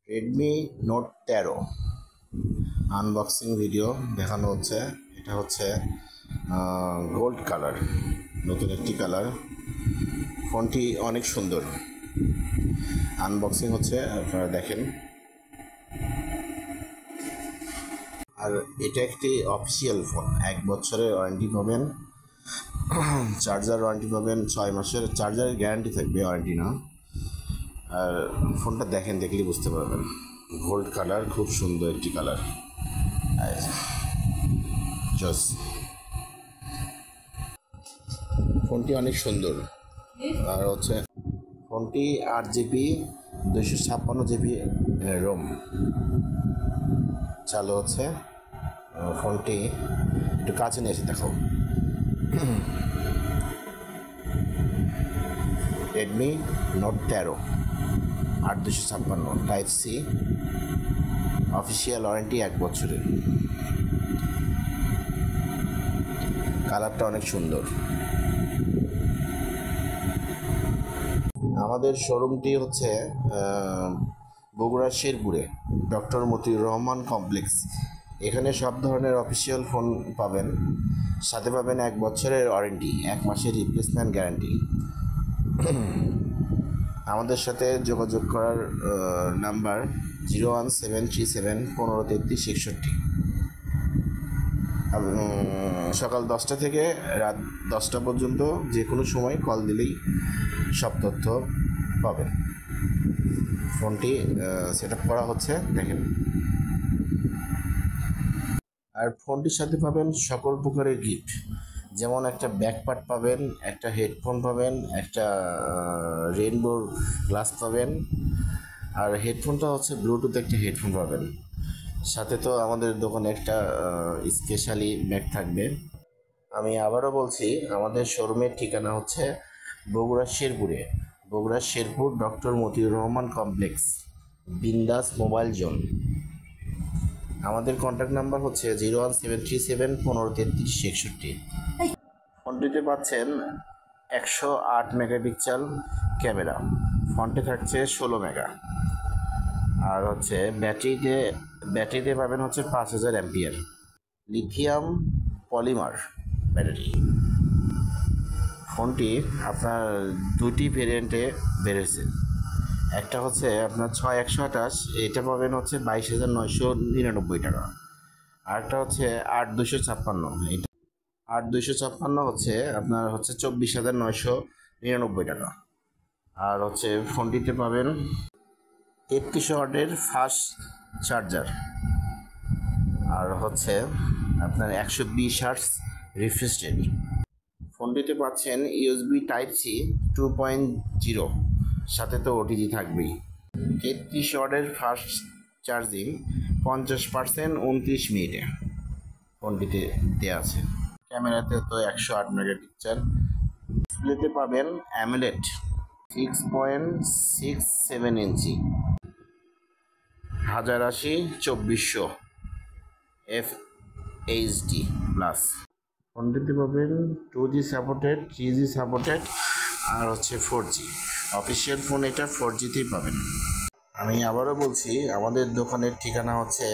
Redmi Note 13 unboxing video দেখানো হচ্ছে। এটা হচ্ছে গোল্ড কালার, নতুন একটি কালার। ফোনটি অনেক সুন্দর। আনবক্সিং হচ্ছে, আপনারা দেখেন। আর এটা একটি অফিসিয়াল ফোন, 1 বছরের ওয়ারেন্টি পাবেন, চার্জার ওয়ারেন্টি পাবেন, 6 মাসের চার্জারের গ্যারান্টি থাকবে, ওয়ারেন্টি না। আর ফোনটা দেখেন, দেখলেই বুঝতে পারবেন। গোল্ড কালার, খুব সুন্দর একটি কালার। জস ফোনটি অনেক সুন্দর। আর হচ্ছে ফোনটি 8GB 256GB রোম চালু হচ্ছে। ফোনটি একটু কাছে নিয়ে এসে দেখাও। Redmi Note 13 8/256 type C, official warranty 1 বছরের। কালারটা অনেক সুন্দর। আমাদের শোরুমটি হচ্ছে বগুড়া শেরপুরে, ডক্টর মতিউর রহমান কমপ্লেক্স। এখানে সব ধরনের অফিসিয়াল ফোন পাবেন, সাথে পাবেন 1 বছরের ওয়ারেন্টি, 1 মাসের রিপ্লেসমেন্ট গ্যারান্টি। আমাদের সাথে যোগাযোগ করার নাম্বার 01737 1533 61। সকাল 10টা থেকে রাত 10টা পর্যন্ত যে কোনো সময় কল দিলেই সব তথ্য পাবেন। ফোনটি সেট আপ করা হচ্ছে, দেখেন। আর ফোনটির সাথে পাবেন সকল প্রকারের গিফট, যেমন একটা ব্যাকপার্ট পাবেন, একটা হেডফোন পাবেন, একটা রেইনবো গ্লাস পাবেন। আর হেডফোনটা হচ্ছে ব্লুটুথ একটা হেডফোন পাবেন। সাথে তো আমাদের দোকানে একটা স্পেশালি ব্যাগ থাকবে। আমি আবারও বলছি, আমাদের শোরুমের ঠিকানা হচ্ছে বগুড়া শেরপুরে, বগুড়া শেরপুর ডক্টর মতিউর রহমান কমপ্লেক্স, বিন্দাস মোবাইল জোন। আমাদের কন্ট্যাক্ট নাম্বার হচ্ছে 01737 1533 61। ফোনটিতে পাচ্ছেন 108 মেগাপিক্সেল ক্যামেরা, ফ্রন্টে থাকছে 16 মেগা। আর হচ্ছে ব্যাটারিতে পাবেন হচ্ছে 5000 অ্যাম্পিয়ার লিথিয়াম পলিমার ব্যাটারি। ফোনটি আপনার দুটি ভেরিয়েন্টে বেরোছে। একটা হচ্ছে আপনার 6128, এটা পাবেন হচ্ছে 22,999 টাকা। আরেকটা হচ্ছে 8256, এটা 8256 হচ্ছে আপনার হচ্ছে 24,999 টাকা। আর হচ্ছে ফোনটিতে পাবেন 33 ওয়াটের ফাস্ট চার্জার, আর হচ্ছে আপনার 120 হার্টজ রিফ্রেশ রেট। ফোনটিতে পাচ্ছেন USB টাইপ সি 2.0, সাথে তো ওটিজি থাকবেই। 33 ওয়াটের ফাস্ট চার্জিং 50% 29 মিনিটে ফোনটিতে দেওয়া আছে। ক্যামেরাতে তো 108 মেগাপিক্সেল। ডিসপ্লেতে পাবেন অ্যামোলেড 6.67 ইঞ্চি 1080x2400 FHD প্লাস। ফোনটিতে পাবেন 2G সাপোর্টেড, 3G সাপোর্টেড, আর হচ্ছে 4G। অফিসিয়াল ফোন এটা 4Gতেই পাবেন। আমি আবারও বলছি, আমাদের দোকানের ঠিকানা হচ্ছে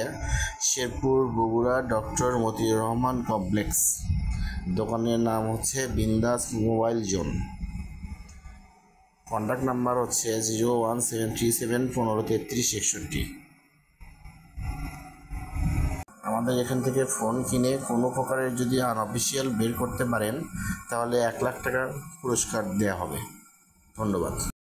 শেরপুর বগুড়া ডক্টর মতিউর রহমান কমপ্লেক্স। দোকানের নাম হচ্ছে বিন্দাস মোবাইল জোন। কন্ট্যাক্ট নাম্বার হচ্ছে 01737 1533 61। আমাদের এখান থেকে ফোন কিনে কোনো প্রকারের যদি আনঅফিসিয়াল বের করতে পারেন, তাহলে 1 লাখ টাকা পুরস্কার দেওয়া হবে। ধন্যবাদ।